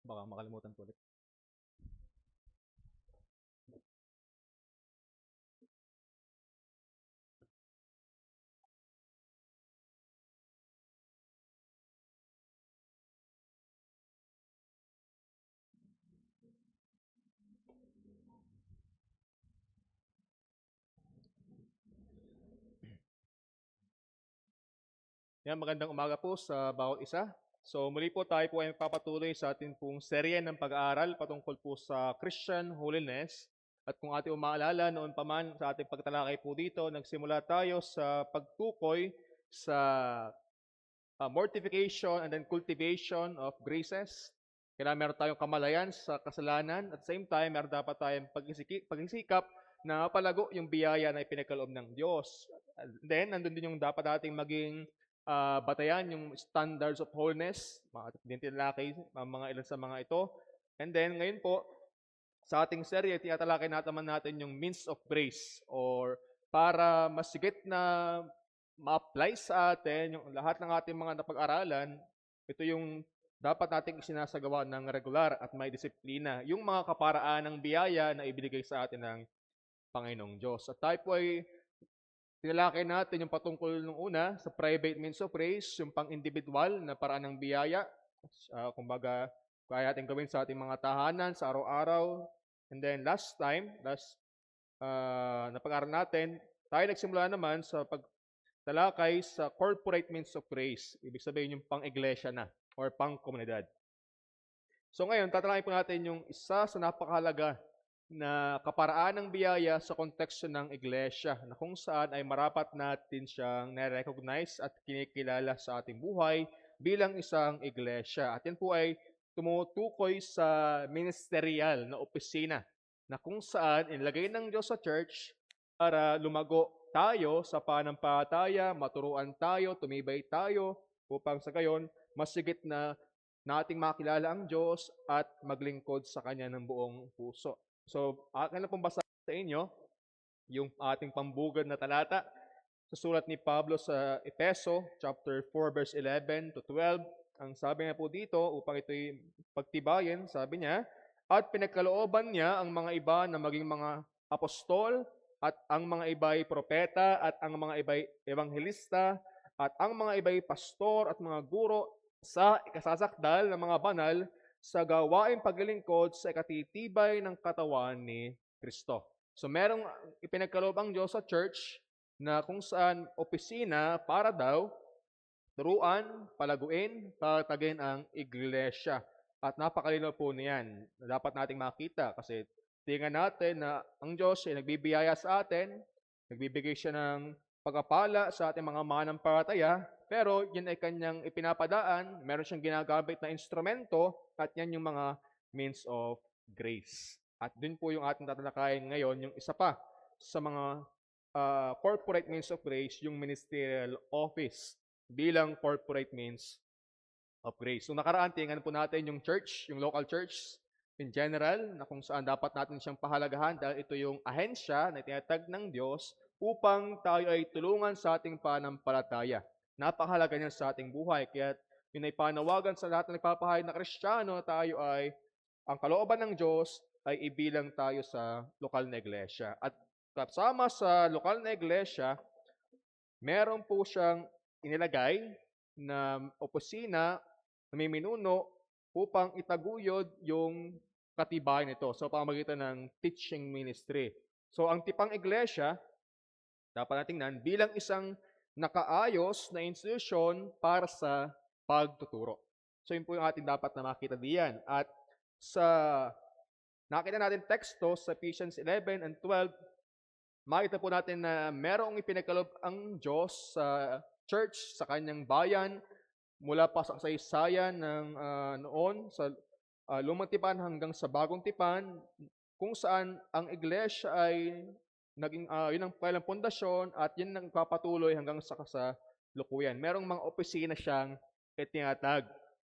Baka makalimutan ko ulit. Yan, magandang umaga po sa bawat isa. So muli po tayo po ay magpapatuloy sa ating pong serye ng pag-aaral patungkol po sa Christian holiness. At kung ating umaalala noon pa man sa ating pagtalakay po dito, nagsimula tayo sa pagtukoy sa mortification and then cultivation of graces. Kailangan meron tayong kamalayan sa kasalanan at same time, meron dapat tayong pagsisikap na palago yung biyaya na ipinagkaloob ng Diyos. And then, nandun din yung dapat nating maging batayan, yung standards of holiness, mga dintilakay, mga ilan sa mga ito. And then, ngayon po, sa ating serye, tinatalakay natin yung means of grace or para masigit na ma-apply sa atin yung lahat ng ating mga napag-aralan, ito yung dapat nating isinasagawa ng regular at may disiplina. Yung mga kaparaan ng biyaya na ibinigay sa atin ng Panginoong Diyos. At tayo po ay tinalakay natin yung patungkol nung una sa private means of grace, yung pang-individual na paraan ng biyaya. Kumbaga, kaya natin gawin sa ating mga tahanan, sa araw-araw. And then last napag-aral natin, tayo nagsimula naman sa pagtalakay sa corporate means of grace. Ibig sabihin yung pang-iglesia na or pang-komunidad. So ngayon, tatalakay po natin yung isa sa napakahalaga na kaparaan ng biyaya sa konteksto ng iglesia na kung saan ay marapat natin siyang na-recognize at kinikilala sa ating buhay bilang isang iglesia. At yan po ay tumutukoy sa ministerial na opisina na kung saan inilagay ng Diyos sa church para lumago tayo sa panampalataya, maturuan tayo, tumibay tayo upang sa gayon masigit na nating makilala ang Diyos at maglingkod sa Kanya ng buong puso. So, akin na pong basa sa inyo yung ating pambugad na talata sa sulat ni Pablo sa Efeso, chapter 4, verse 11 to 12. Ang sabi nga po dito, upang ito'y pagtibayin, sabi niya, at pinagkalooban niya ang mga iba na maging mga apostol, at ang mga iba'y propeta, at ang mga iba'y ebanghelista, at ang mga iba'y pastor at mga guro sa ikasasakdal ng mga banal sa gawaing paglilingkod sa ikatitibay ng katawan ni Kristo. So merong ipinagkaloob ang Diyos sa church na kung saan opisina para daw turuan, palaguin, tatagin ang iglesia. At napakalinaw po niyan na dapat nating makita kasi tingnan natin na ang Diyos ay nagbibiyaya sa atin, nagbibigay siya ng pagpapala sa ating mga manampalataya, pero yun ay kanyang ipinapadaan, meron siyang ginagamit na instrumento at yan yung mga means of grace. At dun po yung ating tatalakayin ngayon, yung isa pa sa mga corporate means of grace, yung ministerial office bilang corporate means of grace. So nakaraan, tingnan po natin yung church, yung local church in general, na kung saan dapat natin siyang pahalagahan dahil ito yung ahensya na tinatag ng Diyos upang tayo ay tulungan sa ating panampalataya. Napakahalaga niya sa ating buhay. Kaya yun ay panawagan sa lahat ng nagpapahayag na Kristiyano na tayo ay ang kalooban ng Diyos ay ibilang tayo sa lokal na iglesia. At kasama sa lokal na iglesia, meron po siyang inilagay na opisina na may minuno upang itaguyod yung katibayan nito sa pamamagitan ng teaching ministry. So ang tipang iglesia, dapat natin tingnan bilang isang nakaayos na institusyon para sa pagtuturo. So yun po yung ating dapat na makita diyan. At sa nakita natin teksto sa Ephesians 11 and 12, makita po natin na merong ipinagkaloob ang Diyos sa church, sa kanyang bayan, mula pa sa kasaysayan ng noon, sa lumang tipan hanggang sa bagong tipan, kung saan ang iglesia ay naging yun ang kailang pundasyon at yun ang papatuloy hanggang sa kasalukuyan. Merong mga opisina siyang itinatag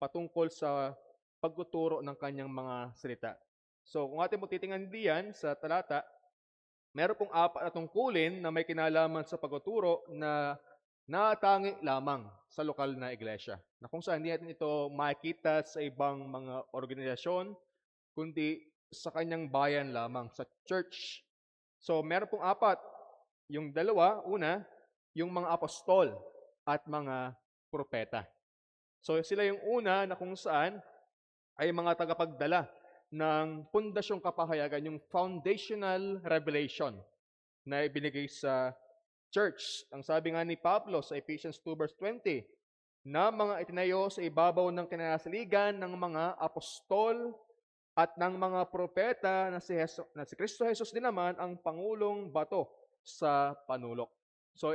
patungkol sa pagtuturo ng kanyang mga salita. So kung atin mo titingnan diyan sa talata, meron pong 4 na tungkulin na may kinalaman sa pagtuturo na natangi lamang sa lokal na iglesia, na kung saan hindi natin ito makikita sa ibang mga organisasyon, kundi sa kanyang bayan lamang, sa church. So, meron pong apat. Yung dalawa, una, yung mga apostol at mga propeta. So, sila yung una na kung saan ay mga tagapagdala ng pundasyong kapahayagan, yung foundational revelation na ibinigay sa church. Ang sabi nga ni Pablo sa Ephesians 2 verse 20, na mga itinayo sa ibabaw ng kinasaligan ng mga apostol at ng mga propeta na si Kristo Jesus din naman ang pangulong bato sa panulok. So,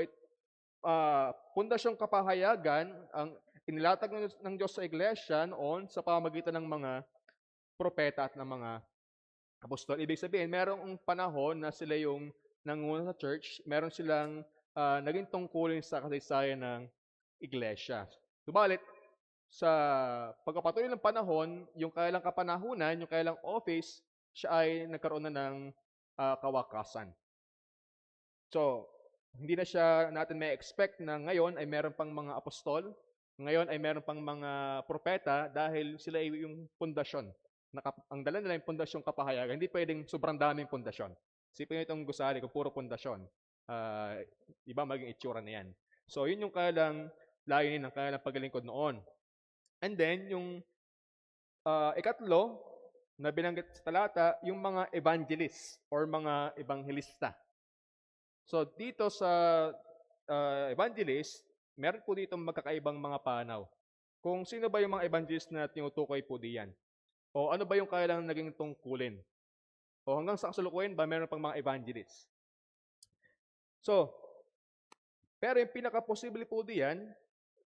pundasyong kapahayagan ang inilatag ng Diyos sa iglesia noon sa pamamagitan ng mga propeta at ng mga apostol. Ibig sabihin, merong panahon na sila yung nanguna sa church, meron silang naging tungkulin sa kasaysayan ng iglesia. Subalit, sa pagkapatuloy ng panahon, yung kailang kapanahunan, yung kailang office, siya ay nagkaroon na ng kawakasan. So, hindi na siya natin may expect na ngayon ay meron pang mga apostol, ngayon ay meron pang mga propeta dahil sila ay yung pundasyon. Ang dala nila yung pundasyong kapahayagan. Hindi pwedeng sobrang daming pundasyon. Isipin nyo itong gusali kung puro pundasyon. Iba maging itsura na yan. So, yun yung kailang layunin ng kailang paglilingkod noon. And then, yung ikatlo na binanggit sa talata, yung mga evangelist or mga evangelista. So, dito sa evangelist, meron po dito magkakaibang mga panaw. Kung sino ba yung mga evangelist na tinutukoy po diyan? O ano ba yung kailang naging tungkulin? O hanggang sa kasalukuyan ba, meron pang mga evangelist? So, pero yung pinaka-posible po diyan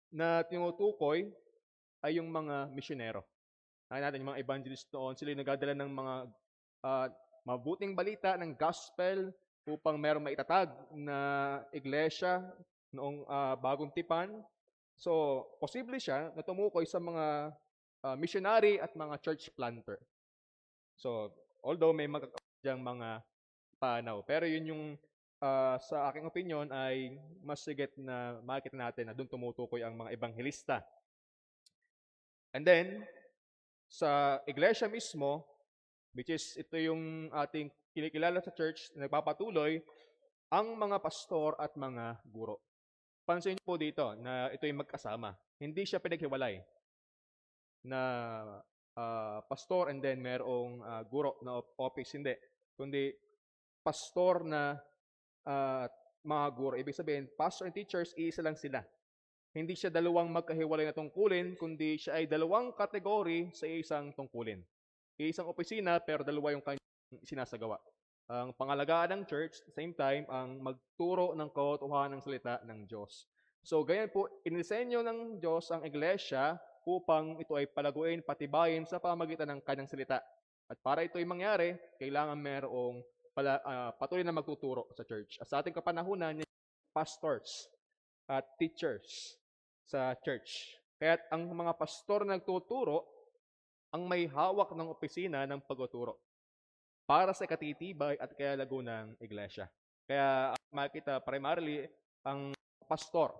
na tinutukoy ay yung mga misyonero. Nakita natin yung mga evangelist noon, sila yung nagdadala ng mga mabuting balita ng gospel upang merong maitatag na iglesia noong bagong tipan. So, posible siya na tumukoy sa mga missionary at mga church planter. So, although may magkakabyang mga panaw, pero yun yung sa aking opinion ay mas sigit na makikita natin na doon tumutukoy ang mga ebanghelista. And then, sa iglesia mismo, which is ito yung ating kinikilala sa church na nagpapatuloy, ang mga pastor at mga guro. Pansin niyo po dito na ito yung magkasama. Hindi siya pinaghiwalay na pastor and then merong guro na office. Hindi. Kundi pastor na mga guro. Ibig sabihin, pastor and teachers, iisa lang sila. Hindi siya dalawang magkahiwalay na tungkulin, kundi siya ay dalawang kategory sa isang tungkulin. Isang opisina, pero dalawa yung kanyang sinasagawa. Ang pangalagaan ng church, at the same time, ang magturo ng katotohanan ng salita ng Diyos. So, ganyan po, inisenyo ng Diyos ang iglesia upang ito ay palaguin, patibayin sa pamagitan ng kanyang salita. At para ito ay mangyari, kailangan merong patuloy na magtuturo sa church. At sa ating kapanahunan, pastors at teachers sa church. Kaya ang mga pastor na nagtuturo ang may hawak ng opisina ng pagtuturo para sa katitibay at kayalago ng iglesia. Kaya makita primarily ang pastor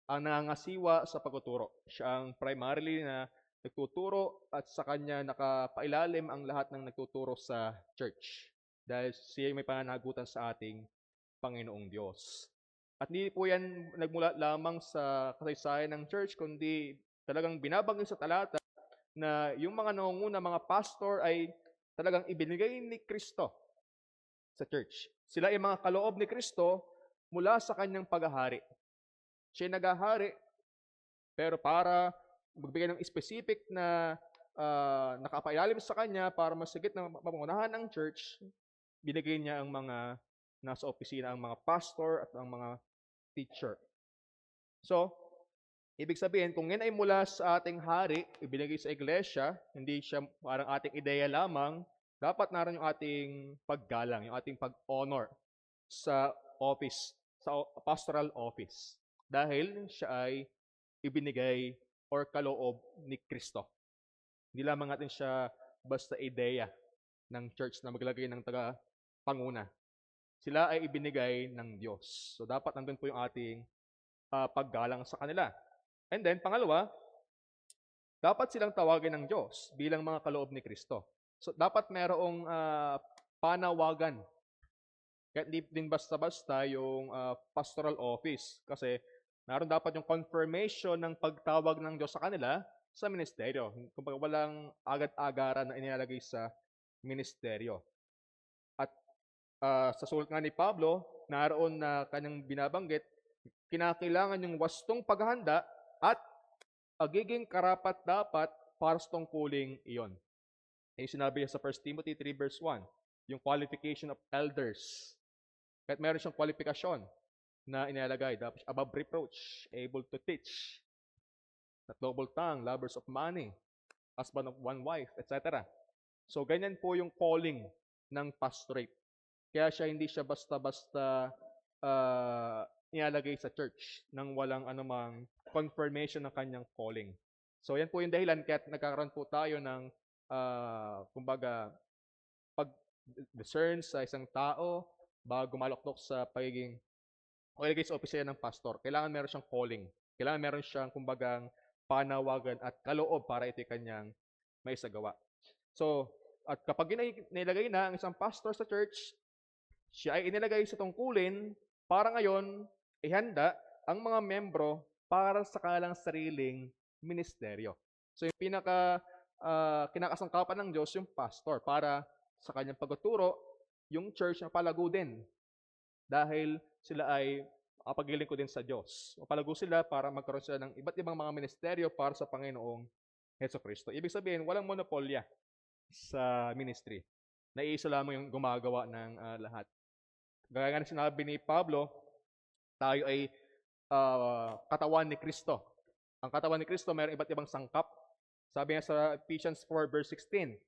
ang nangangasiwa sa pagtuturo. Siya ang primarily na nagtuturo at sa kanya nakapailalim ang lahat ng nagtuturo sa church dahil siya may pananagutan sa ating Panginoong Diyos. At hindi po yan nagmula lamang sa kasaysayan ng church, kundi talagang binabanggit sa talata na yung mga nangunguna, mga pastor ay talagang ibinigay ni Kristo sa church. Sila ay mga kaloob ni Kristo mula sa kanyang paghahari. Siya naghahari, pero para magbigay ng specific na nakapailalim sa kanya para masigit na mapangunahan ng church, binigay niya ang mga nasa opisina, ang mga pastor at ang mga teacher. So, ibig sabihin, kung yan ay mula sa ating hari, ibinigay sa iglesia, hindi siya parang ating ideya lamang, dapat naroon yung ating paggalang, yung ating pag-honor sa office, sa pastoral office. Dahil siya ay ibinigay or kaloob ni Kristo. Hindi lamang natin siya basta ideya ng church na maglagay ng taga-panguna. Sila ay ibinigay ng Diyos. So, dapat nandun po yung ating paggalang sa kanila. And then, pangalawa, dapat silang tawagin ng Diyos bilang mga kaloob ni Kristo. So, dapat merong panawagan. Kaya hindi din basta-basta yung pastoral office. Kasi naroon dapat yung confirmation ng pagtawag ng Diyos sa kanila sa ministeryo. Kung walang agad-agaran na inilalagay sa ministeryo. At sa sulat nga ni Pablo, naroon na kanyang binabanggit, kinakailangan yung wastong paghahanda at agiging karapat-dapat para sa tungkuling iyon. Yung sinabi niya sa 1 Timothy 3 verse 1, yung qualification of elders. Kahit meron siyang kwalifikasyon na inilagay, dapat above reproach, able to teach, not double tongue, lovers of money, husband of one wife, etc. So, ganyan po yung calling ng pastorate. Kaya hindi siya basta-basta inilagay sa church nang walang anumang confirmation ng kanyang calling. So, yan po yung dahilan kaya nagkakaroon po tayo ng kumbaga pag-discern sa isang tao bago maluktok sa pagiging o ilagay sa opisina ng pastor. Kailangan meron siyang calling. Kailangan meron siyang kumbagang panawagan at kaloob para ito kanyang maisagawa. So, at kapag nilagay na ang isang pastor sa church, siya ay inilagay sa tungkulin para ngayon ihanda ang mga membro para sa kanilang sariling ministeryo. So, yung kinakasangkapan ng Diyos yung pastor para sa kanyang pagtuturo, yung church na palago din. Dahil sila ay makapagiling ko din sa Diyos. Mapalago sila para magkaroon sila ng iba't ibang mga ministeryo para sa Panginoong Hesukristo. Ibig sabihin, walang monopolya sa ministry. Naiisa lamang yung gumagawa ng lahat. Gaya nga sinabi ni Pablo, tayo ay katawan ni Kristo. Ang katawan ni Kristo mayroong iba't ibang sangkap. Sabi nga sa Ephesians 4 verse 16,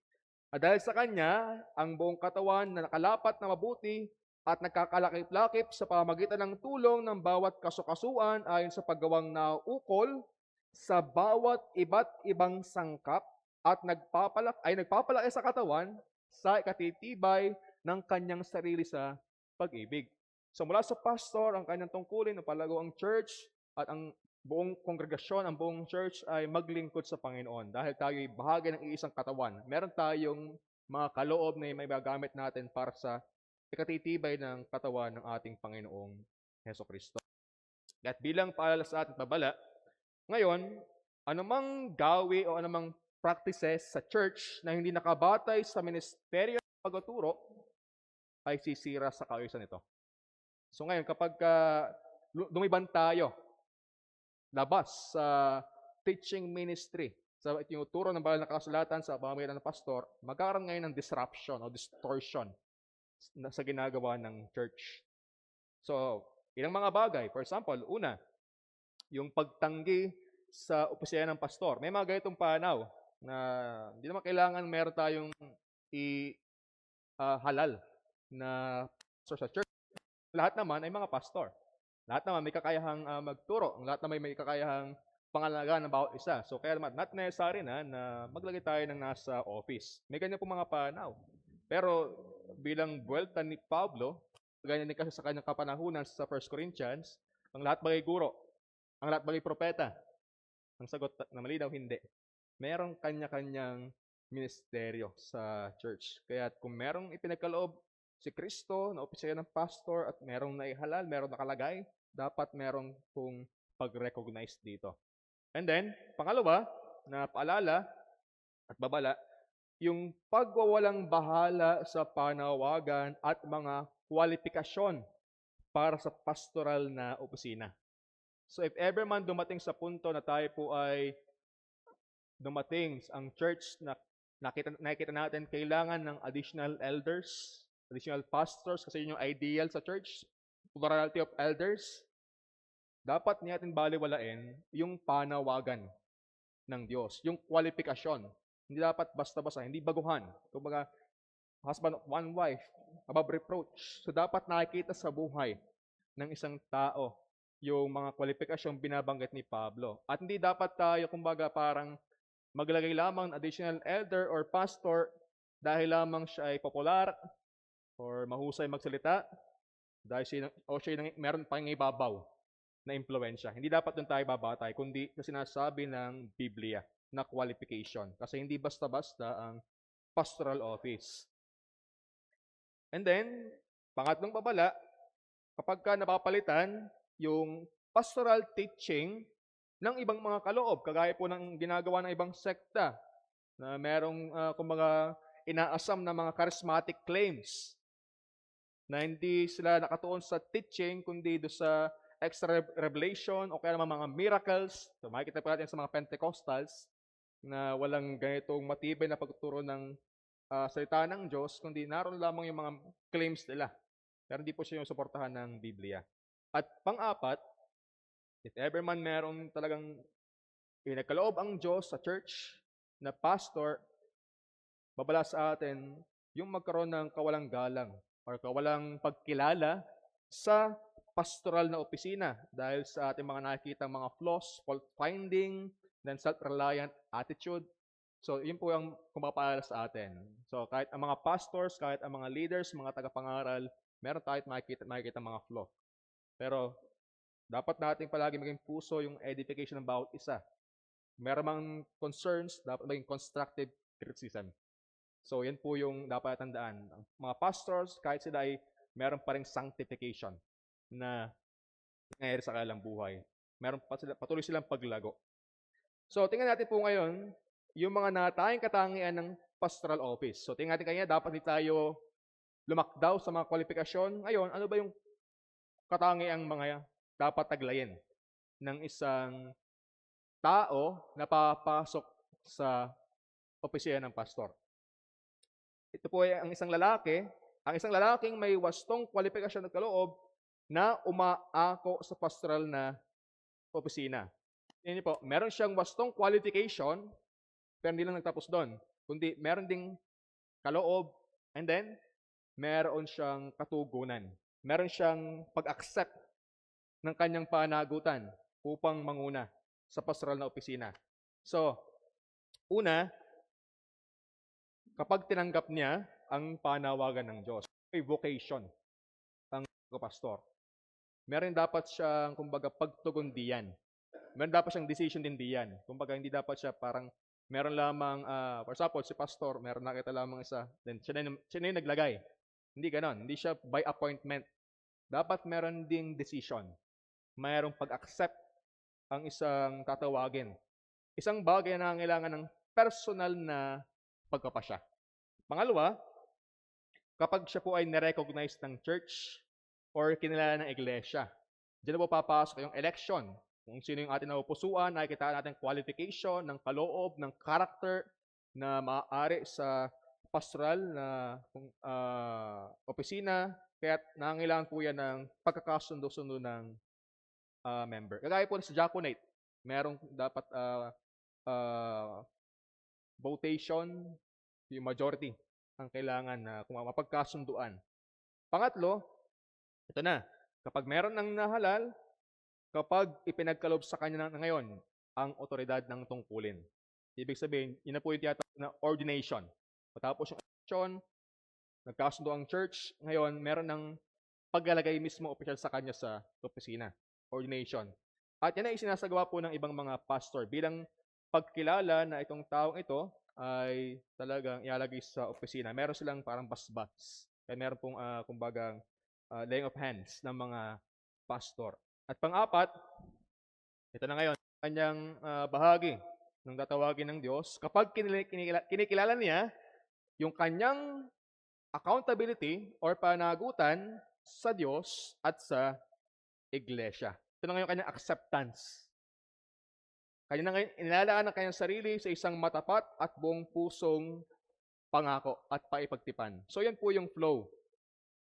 dahil sa Kanya, ang buong katawan na nakalapat na mabuti at nagkakalakip-lakip sa pamamagitan ng tulong ng bawat kasukasuan ayon sa paggawang nauukol sa bawat iba't ibang sangkap at nagpapalaki sa katawan sa ikatitibay ng kanyang sarili sa pag-ibig. So mula sa pastor, ang kanyang tungkulin na palago ang church at ang buong kongregasyon, ang buong church ay maglingkod sa Panginoon dahil tayo ay bahagi ng iisang katawan. Meron tayong mga kaloob na may magagamit natin para sa ikatitibay ng katawan ng ating Panginoong Hesukristo. At bilang paalala sa ating babala, ngayon, anumang gawi o anumang practices sa church na hindi nakabatay sa ministeryo ng pagtuturo ay sisira sa kaayusan nito. So ngayon, kapag lumiban tayo labas sa teaching ministry, sa itinuturo ng banal na kasulatan sa pamamagitan ng pastor, magkakaroon ngayon ng disruption o distortion sa ginagawa ng church. So, ilang mga bagay. For example, una, yung pagtanggi sa opisina ng pastor. May mga ganitong panaw na hindi naman kailangan meron tayong halal na pastor sa church. Lahat naman ay mga pastor. Lahat naman may kakayahang magturo. Lahat naman may kakayahang pangalagaan ng bawat isa. So, kaya naman, not necessary na maglagay tayo ng nasa office. May ganyan po mga panaw. Pero, bilang buwelta ni Pablo, ganyan din kasi sa kanyang kapanahunan sa 1 Corinthians, ang lahat bagay guro, ang lahat bagay propeta. Ang sagot na malinaw, hindi. Merong kanya-kanyang ministeryo sa church. Kaya kung merong ipinagkaloob si Kristo na opisina ng pastor at merong naihalal, merong nakalagay, dapat merong pong pag-recognize dito. And then, pangalawa, na paalala at babala, yung pagwawalang bahala sa panawagan at mga kwalifikasyon para sa pastoral na opisina. So if ever man dumating sa punto na tayo po ay dumating ang church na nakita natin kailangan ng additional elders, additional pastors, kasi yun yung ideal sa church, plurality of elders, dapat natin baliwalain yung panawagan ng Diyos, yung kwalifikasyon. Hindi dapat basta-basta, hindi baguhan. Kumbaga, husband of one wife, above reproach. So dapat nakikita sa buhay ng isang tao yung mga kwalipikasyong binabanggit ni Pablo. At hindi dapat tayo, kumbaga, parang maglagay lamang additional elder or pastor dahil lamang siya ay popular or mahusay magsalita dahil siya meron pang ibabaw na impluwensya. Hindi dapat doon tayo babatay, kundi sa sinasabi ng Biblia na qualification. Kasi hindi basta-basta ang pastoral office. And then, pangatlong babala, kapag ka napapalitan yung pastoral teaching ng ibang mga kaloob, kagaya po ng ginagawa ng ibang sekta, na merong, kumbaga, inaasam na mga charismatic claims, na hindi sila nakatuon sa teaching, kundi do sa extra revelation o kaya naman mga miracles. So, makikita pa natin sa mga Pentecostals na walang ganitong matibay na pagtuturo ng salita ng Diyos, kundi naroon lamang yung mga claims nila. Pero hindi po siya yung suportahan ng Biblia. At pang-apat, if ever man meron talagang pinagkaloob ang Diyos sa church na pastor, babala sa atin yung magkaroon ng kawalang galang or kawalang pagkilala sa pastoral na opisina dahil sa ating mga nakikita mga flaws, fault finding, then self-reliant attitude. So, yun po ang pumapaalala sa atin. So, kahit ang mga pastors, kahit ang mga leaders, mga tagapangaral, meron tayo makikita mga flaw. Pero, dapat natin palagi maging puso yung edification ng bawat isa. Meron mang concerns, dapat maging constructive criticism. So, yan po yung dapat tandaan. Ang mga pastors, kahit sila ay meron pa rin sanctification na nangyayari sa kanilang buhay. Meron pa sila, patuloy silang paglago. So, tingnan natin po ngayon yung mga natayang katangian ng pastoral office. So, tingnan natin kanya, dapat hindi tayo lumakdaw sa mga kwalifikasyon. Ngayon, ano ba yung katangiang mga dapat taglayin ng isang tao na papasok sa opisina ng pastor? Ito po ay ang isang lalaking may wastong kwalifikasyon at kaloob na umaako sa pastoral na opisina. Yan po, meron siyang wastong qualification, pero hindi lang nagtapos doon. Kundi meron ding kaloob, and then, meron siyang katugunan. Meron siyang pag-accept ng kanyang panagutan upang manguna sa pastoral na opisina. So, una, kapag tinanggap niya ang panawagan ng Diyos, may vocation ang pastor. Meron dapat siyang, kumbaga, pagtugundiyan. Meron dapat siyang decision din diyan. Kumbaga, hindi dapat siya parang meron lamang, for example, si pastor, meron nakita lamang isa, then siya na yung naglagay. Hindi ganon. Hindi siya by appointment. Dapat meron ding decision. Mayroong pag-accept ang isang tatawagin. Isang bagay na kailangan ng personal na pagpapasya. Pangalawa, kapag siya po ay nirecognize ng church or kinilala ng iglesia, diyan na po papasok yung election. Kung sino yung ating napupusuan, nakikita natin qualification ng kaloob, ng character na maaari sa pastoral na opisina. Kaya nangangailangan po yan ng pagkakasundo-sundo ng member. Kagaya po sa diaconate, merong dapat votation, yung majority ang kailangan na kung mapagkasunduan. Pangatlo, ito na, kapag meron ng nahalal, kapag ipinagkaloob sa kanya na ngayon ang otoridad ng tungkulin. Ibig sabihin, yun na po yung tiyatawag na ordination. Matapos yung election, nagkasundo ang church, ngayon meron ng paglalagay mismo opisyal sa kanya sa opisina. Ordination. At yan ay sinasagawa po ng ibang mga pastor bilang pagkilala na itong taong ito ay talagang ilalagay sa opisina. Meron silang parang basbats. Kaya meron pong, kumbagang, laying of hands ng mga pastor. At pang-apat, ito na ngayon, kanyang bahagi ng tatawagin ng Diyos. Kapag kinikilala niya yung kanyang accountability or panagutan sa Diyos at sa iglesia. Ito na ngayon kanyang acceptance. Kanya na ngayon inilalaan ang kanyang sarili sa isang matapat at buong pusong pangako at paipagtipan. So yan po yung flow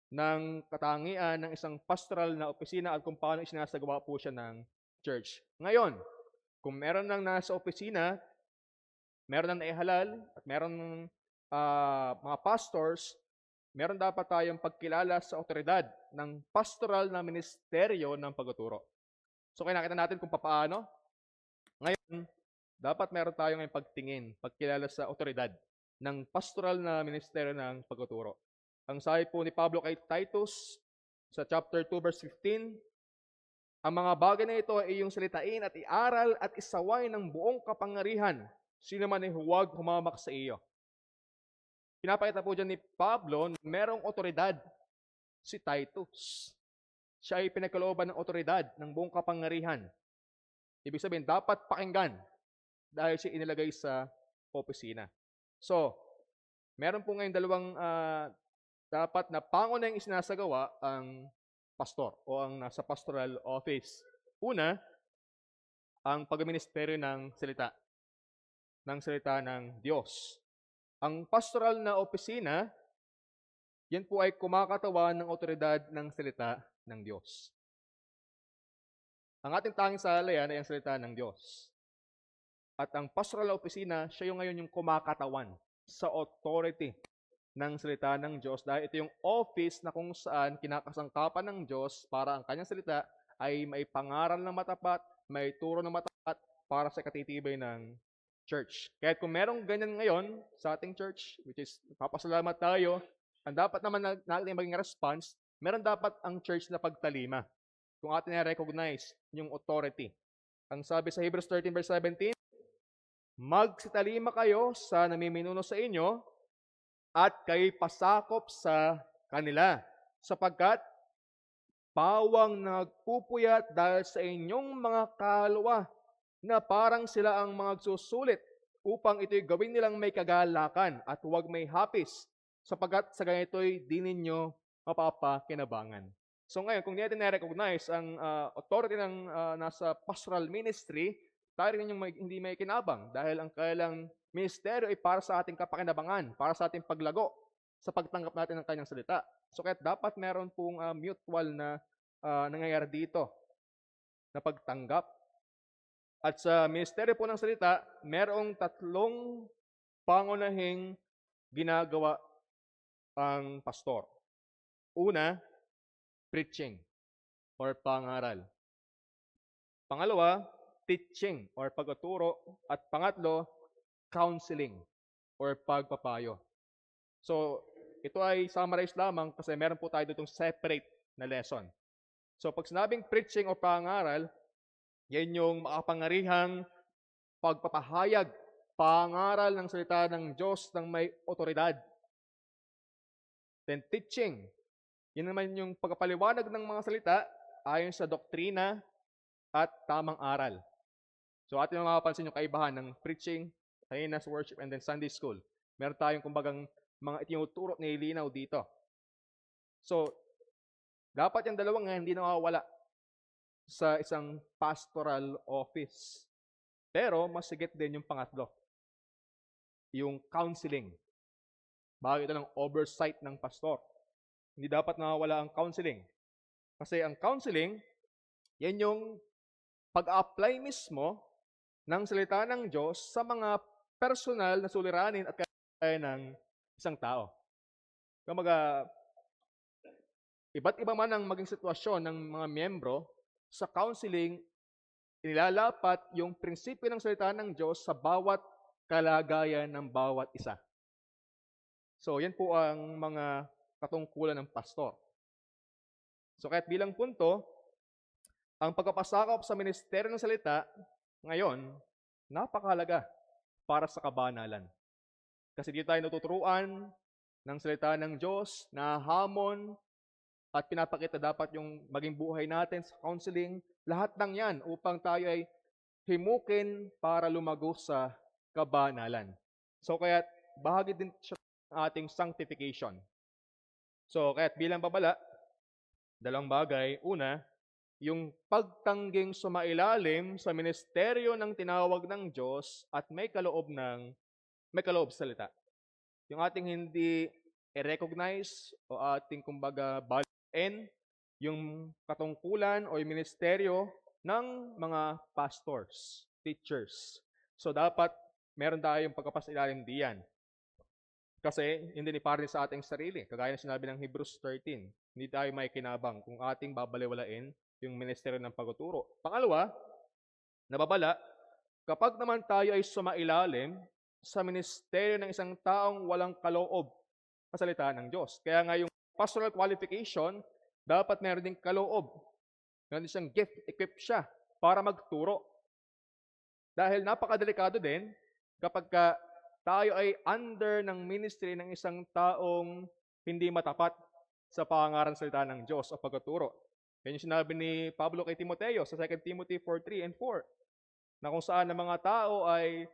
ng katangian ng isang pastoral na opisina at kung paano isinasagawa po siya ng church. Ngayon, kung meron nang nasa opisina, meron nang naihalal, at meron mga pastors, meron dapat tayong pagkilala sa otoridad ng pastoral na ministeryo ng pagtuturo. So, kaya nakita natin kung paano. Ngayon, dapat meron tayong pagtingin, pagkilala sa otoridad ng pastoral na ministeryo ng pagtuturo. Ang sabi po ni Pablo kay Titus sa chapter 2 verse 15, Ang mga bagay na ito ay iyong salitain at iaral at isaway ng buong kapangyarihan. Sino man ay huwag humamak sa iyo. Pinapakita po dyan ni Pablo na merong otoridad, si Titus. Siya ay pinagkalooban ng otoridad ng buong kapangyarihan. Ibig sabihin, dapat pakinggan dahil siya inilagay sa opisina. So, meron po ngayon dalawang dapat na pangunahing isinasagawa ang pastor o ang nasa pastoral office. Una, ang pagministeryo ng salita ng Diyos. Ang pastoral na opisina, yan po ay kumakatawan ng otoridad ng salita ng Diyos. Ang ating tanging salalayan ay ang salita ng Diyos. At ang pastoral na opisina, siya yung ngayon yung kumakatawan sa authority ng salita ng Diyos dahil ito yung office na kung saan kinakasangkapan ng Diyos para ang kanyang salita ay may pangaral ng matapat, may turo ng matapat para sa katitibay ng church. Kaya kung merong ganyan ngayon sa ating church, which is papasalamat tayo, ang dapat naman natin maging response, meron dapat ang church na pagtalima. Kung atin na-recognize yung authority. Ang sabi sa Hebrews 13 verse 17, magsitalima kayo sa namiminuno sa inyo at kayo'y pasakop sa kanila sapagkat pawang nagpupuyat dahil sa inyong mga kaluluwa na parang sila ang mga susulit upang ito'y gawin nilang may kagalakan at huwag may hapis sapagkat sa ganito'y di ninyo mapapakinabangan. So ngayon, kung natin na-recognize ang authority ng nasa pastoral ministry, tayo rin yung hindi may kinabang dahil ang kailang ministeryo ay para sa ating kapakinabangan, para sa ating paglago sa pagtanggap natin ng kanyang salita. So kaya dapat meron pong mutual na nangyayari dito na pagtanggap. At sa ministeryo po ng salita, merong tatlong pangunahing ginagawa ang pastor. Una, preaching or pangaral. Pangalawa, teaching or pagtuturo. At pangatlo, counseling or pagpapayo. So, ito ay summarize lamang kasi meron po tayo ditong separate na lesson. So, pag sinabing preaching o pangaral, yan yung makapangyarihang pagpapahayag, pangaral ng salita ng Diyos ng may otoridad. Then teaching, yun naman yung pagpapaliwanag ng mga salita ayon sa doktrina at tamang aral. So atin mapapansin yung kaibahan ng preaching, kanina sa worship, and then Sunday school. Meron tayong kumbagang mga itinuturo na ilinaw dito. So, dapat yung dalawang hindi nawawala sa isang pastoral office. Pero masigit din yung pangatlo, yung counseling. Bagay ito ng oversight ng pastor. Hindi dapat nawawala ang counseling. Kasi ang counseling, yan yung pag-apply mismo ng salita ng Diyos sa mga personal na suliranin at kaya ng isang tao. Kumbaga, iba't iba man ang maging sitwasyon ng mga miyembro, sa counseling, inilalapat yung prinsipyo ng salita ng Diyos sa bawat kalagayan ng bawat isa. So, yan po ang mga katungkulan ng pastor. So, kahit bilang punto, ang pagpapasakop sa ministeryo ng salita, ngayon, napakahalaga para sa kabanalan. Kasi dito tayo natuturuan ng salita ng Diyos, na hamon, at pinapakita dapat yung maging buhay natin sa counseling, lahat ng yan upang tayo ay himukin para lumago sa kabanalan. So kaya bahagi din siya ng ating sanctification. So kaya bilang babala, dalawang bagay. Una, yung pagtangging sumailalim sa ministeryo ng tinawag ng Diyos at may kaloob sa salita. Yung ating hindi i-recognize o ating kumbaga yung katungkulan o yung ministeryo ng mga pastors, teachers. So dapat meron tayong pagkapasilalim diyan. Kasi hindi ni para sa ating sarili. Kagaya ng sinabi ng Hebrews 13, hindi tayo may kinabang kung ating babaliwalain yung ministeryo ng pagtuturo. Pangalawa, nababala, kapag naman tayo ay sumailalim sa ministeryo ng isang taong walang kaloob sa salita ng Diyos. Kaya nga yung pastoral qualification, dapat meron ding kaloob Meron din siyang gift, equip siya para magturo. Dahil napakadelikado din kapag tayo ay under ng ministry ng isang taong hindi matapat sa pangaran salita ng Diyos o pagtuturo. Yan yung sinabi ni Pablo kay Timoteo sa 2 Timothy 4:3 and 4, na kung saan ang mga tao ay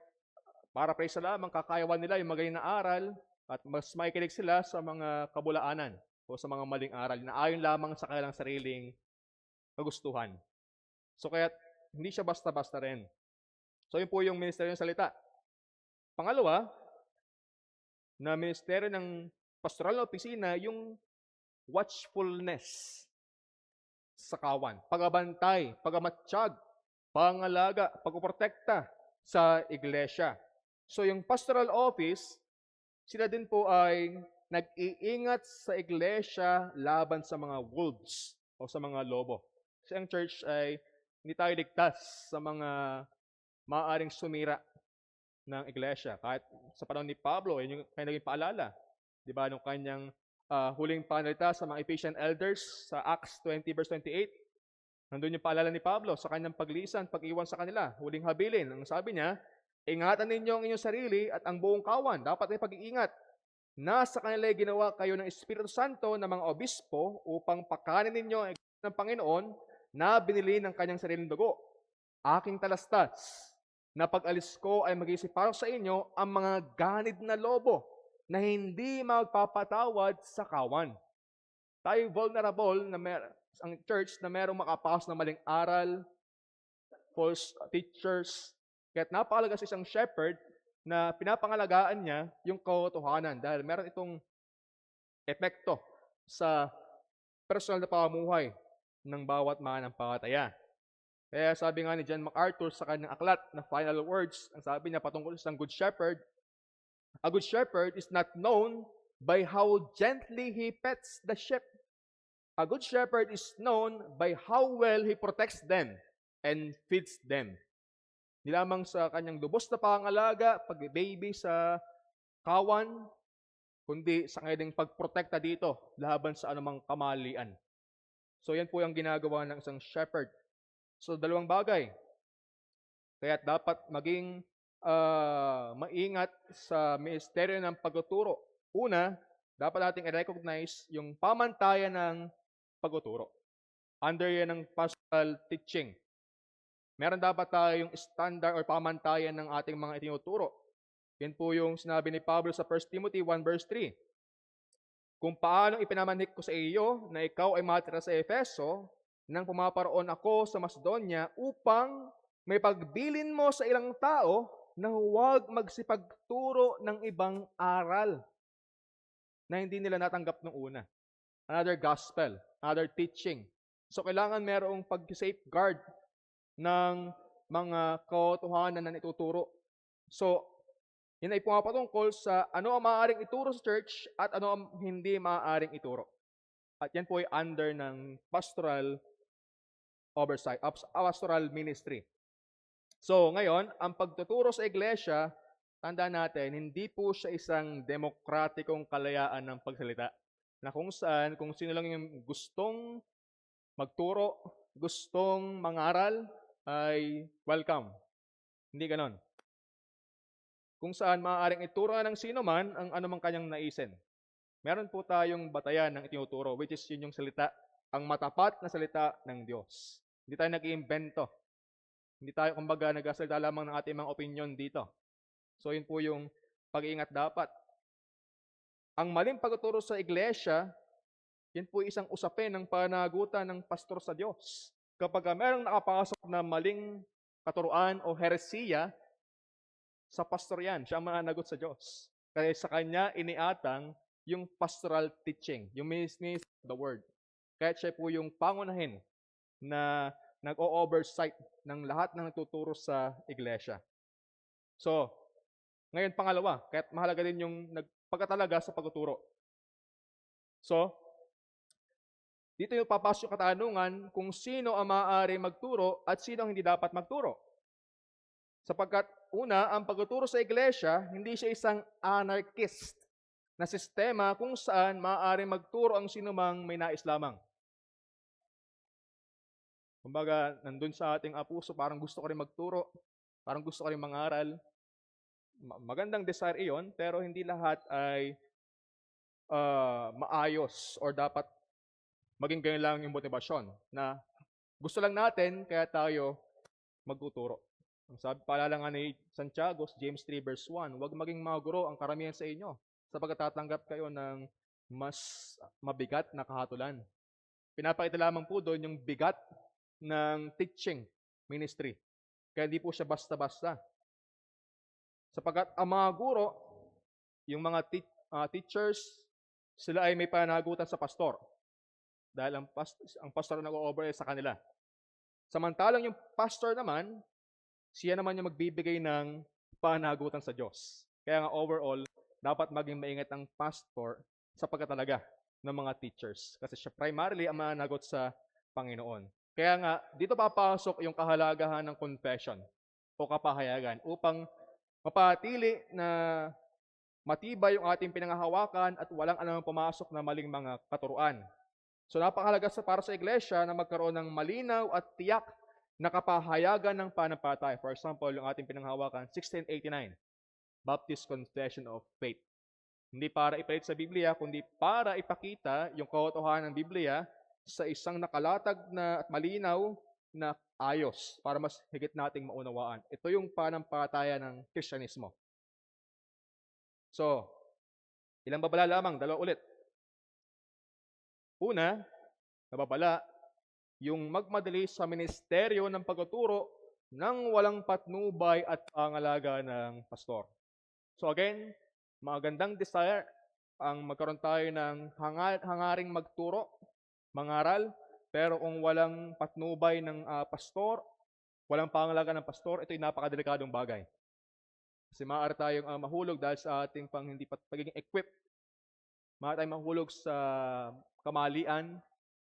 para praise lamang kakayawan nila yung magaling na aral at mas makikinig sila sa mga kabulaanan o sa mga maling aral na ayon lamang sa kanilang sariling kagustuhan. So kaya hindi siya basta-basta rin. So yun po yung ministeryo ng salita. Pangalawa, na ministeryo ng pastoral na opisina, yung watchfulness sa kawan, pagabantay, pagamatsyag, pangalaga, pagpoprotekta sa iglesia. So yung pastoral office, sila din po ay nag-iingat sa iglesia laban sa mga wolves o sa mga lobo. Kasi ang church ay hindi tayo ligtas sa mga maaaring sumira ng iglesia. Kahit sa panahon ni Pablo, yun yung kanyang naging paalala. Di ba, nung kanyang huling panalita sa mga Ephesian elders sa Acts 20 verse 28, nandun yung paalala ni Pablo sa kanyang paglisan, pag-iwan sa kanila, huling habilin. Ang sabi niya, ingatan ninyo ang inyong sarili at ang buong kawan. Dapat ay pag-iingat. Nasa kanila ginawa kayo ng Espiritu Santo ng mga obispo upang pakanin ninyo ang ng Panginoon na binili ng kanyang sariling dugo. Aking talastas na pag-alis ko ay mag-iisiparo sa inyo ang mga ganid na lobo na hindi magpapatawad sa kawan. Tayo vulnerable na ang church na merong makapasok na maling aral, false teachers. Kaya't napakalaga sa isang shepherd na pinapangalagaan niya yung katotohanan dahil meron itong epekto sa personal na pamumuhay ng bawat mananampalataya. Kaya sabi nga ni John MacArthur sa kanyang aklat na Final Words, ang sabi niya patungkol sa isang good shepherd, a good shepherd is not known by how gently he pets the sheep. A good shepherd is known by how well he protects them and feeds them. Hindi lamang sa kanyang lubos na pangalaga, pag-baby sa kawan, kundi sa kanyang pagprotekta dito laban sa anumang kamalian. So yan po yung ginagawa ng isang shepherd. So dalawang bagay. Kaya dapat maging maingat sa ministeryo ng pagtuturo. Una, dapat nating i-recognize yung pamantayan ng pagtuturo. Under yan ng pastoral teaching. Meron dapat tayong standard or pamantayan ng ating mga itinuturo. Yan po yung sinabi ni Pablo sa 1 Timothy 1 verse 3. Kung paano ipinamanhik ko sa iyo na ikaw ay matira sa Efeso, nang pumaparoon ako sa Macedonia upang may pagbilin mo sa ilang tao na huwag magsipagturo ng ibang aral na hindi nila natanggap nung una. Another gospel, another teaching. So kailangan merong pag-safeguard ng mga katotohanan na ituturo. So, yun ay pumapatungkol sa ano ang maaaring ituro sa church at ano ang hindi maaaring ituro. At yan po ay under ng pastoral oversight, pastoral ministry. So, ngayon, ang pagtuturo sa iglesia, tandaan natin, hindi po siya isang demokratikong kalayaan ng pagsalita. Na kung saan, kung sino lang yung gustong magturo, gustong mangaral, ay welcome. Hindi ganon. Kung saan maaaring ituro ng sino man ang anumang kanyang naisin. Meron po tayong batayan ng itinuturo, which is yun yung salita, ang matapat na salita ng Diyos. Hindi tayo nag-iimbento. Hindi tayo, kumbaga, nag-asalita lamang ng ating mga opinion dito. So, yun po yung pag-iingat dapat. Ang maling pagtuturo sa iglesia, yun po isang usapin ng panagutan ng pastor sa Diyos. Kapag merong nakapasok na maling katuruan o heresiya, sa pastor yan, siya ang managot sa Diyos. Kaya sa kanya iniatang yung pastoral teaching, yung ministry of the word. Kaya siya po yung pangunahin na nag-o-oversight ng lahat ng nagtuturo sa iglesia. So, ngayon pangalawa, kahit mahalaga din yung nagpagkatalaga sa pagtuturo. So, dito yung papasok yung katanungan kung sino ang maaari magturo at sino ang hindi dapat magturo. Sapagkat una, ang pagtuturo sa iglesia, hindi siya isang anarchist na sistema kung saan maaari magturo ang sinumang may nais lamang. Kumbaga, nandun sa ating puso, parang gusto ko rin magturo, parang gusto ko rin mangaral. Magandang desire iyon, pero hindi lahat ay maayos or dapat maging ganyan lang yung motibasyon na gusto lang natin kaya tayo magtuturo. Ang sabi paalala nga ni Santiago, James 3 verse 1, huwag maging mga guro ang karamihan sa inyo sapagkat tatanggap kayo ng mas mabigat na kahatulan. Pinapakita lamang po doon yung bigat ng teaching ministry. Kaya hindi po siya basta-basta. Sapagkat ang mga guro, yung mga teachers, sila ay may panagutan sa pastor. Dahil ang pastor nag-o-over sa kanila. Samantalang yung pastor naman, siya naman yung magbibigay ng panagutan sa Diyos. Kaya nga overall, dapat maging maingat ang pastor sa pagkatalaga ng mga teachers. Kasi siya primarily ang managot sa Panginoon. Kaya nga, dito papasok yung kahalagahan ng confession o kapahayagan upang mapatili na matibay yung ating pinanghahawakan at walang anumang pumasok na maling mga katuruan. So napakahalaga para sa iglesia na magkaroon ng malinaw at tiyak na kapahayagan ng pananampalataya. For example, yung ating pinanghahawakan, 1689, Baptist Confession of Faith. Hindi para ipalit sa Biblia, kundi para ipakita yung katotohanan ng Biblia sa isang nakalatag na at malinaw na ayos para mas higit nating maunawaan. Ito yung pananampalataya ng Kristyanismo. So, ilang babala lamang, dalawa ulit. Una, nababala, yung magmadali sa ministeryo ng pagtuturo ng walang patnubay at pangalaga ng pastor. So again, magandang desire ang magkaroon tayo ng hangaring magturo, mangaral, pero kung walang patnubay ng pastor, walang pangalaga ng pastor, ito'y napakadelikadong bagay. Kasi maaari tayong mahulog dahil sa ating hindi pagiging equipped. Maaari tayong mahulog sa kamalian,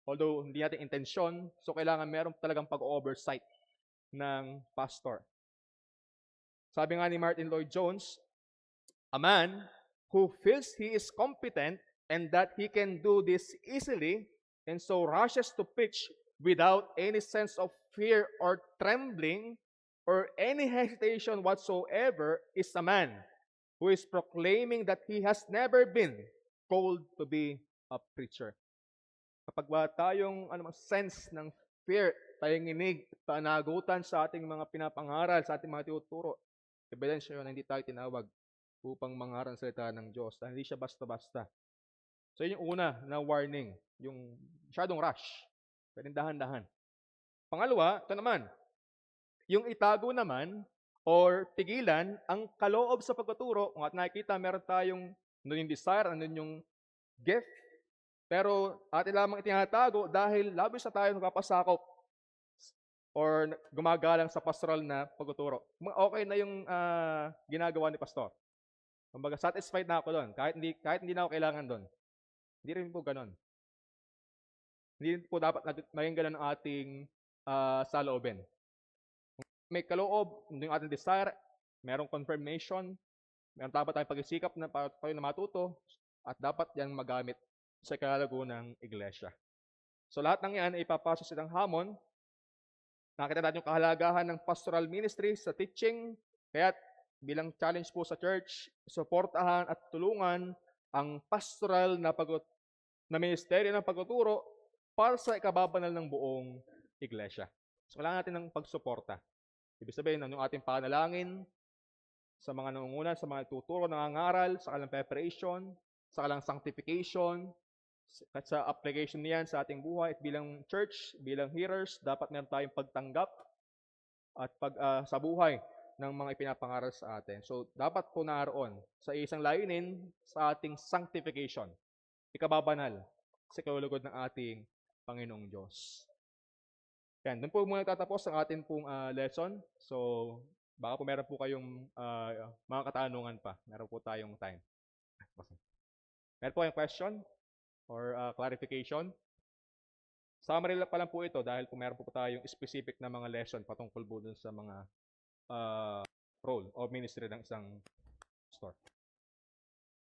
although hindi natin intensyon, so kailangan meron talagang pag-oversight ng pastor. Sabi nga ni Martin Lloyd-Jones, a man who feels he is competent and that he can do this easily and so rushes to preach without any sense of fear or trembling or any hesitation whatsoever is a man who is proclaiming that he has never been called to be a preacher. Kapag tayong sense ng fear, tayong inig, panagutan sa ating mga pinapangaral, sa ating mga tinuturo, ebidensya yun na hindi tayo tinawag upang mangaral ang salita ng Diyos. Dahil hindi siya basta-basta. So yun yung una na warning, yung masyadong rush. Pwedeng dahan-dahan. Pangalawa, ito naman, yung itago naman or pigilan ang kaloob sa pagtuturo. Kung at nakikita, meron tayong yung desire, yung gift, pero atin lamang itinatago dahil labis na tayo nagpapasakop or gumagalang sa pastoral na pagtuturo. Okay na yung ginagawa ni pastor. Kumbaga, satisfied na ako doon. Kahit hindi na ako kailangan doon. Hindi rin po ganun. Hindi po dapat maging ganun ang ating saloobin. May kaloob, yung ating desire, merong confirmation, meron dapat tayong pag-isikap na tayo na matuto, at dapat yan magamit sa kalalago ng iglesia. So lahat ng yan ay ipapasok sa isang hamon. Nakita natin yung kahalagahan ng pastoral ministry sa teaching, kaya bilang challenge po sa church, suportahan at tulungan ang pastoral na ministeryo ng pagtuturo para sa ikababanal ng buong iglesia. So kailangan natin ng pagsuporta. Ibig sabihin, yung ating panalangin sa mga nangunguna, sa mga tuturo, nangangaral, sa kanilang preparation, sa kanilang sanctification, at sa application niyan sa ating buhay at bilang church, bilang hearers, dapat meron tayong pagtanggap at sa buhay ng mga ipinapangaral sa atin. So, dapat po naroon sa isang layunin sa ating sanctification, ikababanal sa kaulugod ng ating Panginoong Diyos. Yan, doon po muna tatapos ang ating pong lesson. So, baka po meron po kayong mga katanungan pa. Meron po tayong time. Meron po kayong question or clarification? Summary pa lang po ito dahil kung meron po tayong specific na mga lesson patungkol po dun sa mga role o ministry ng isang pastor.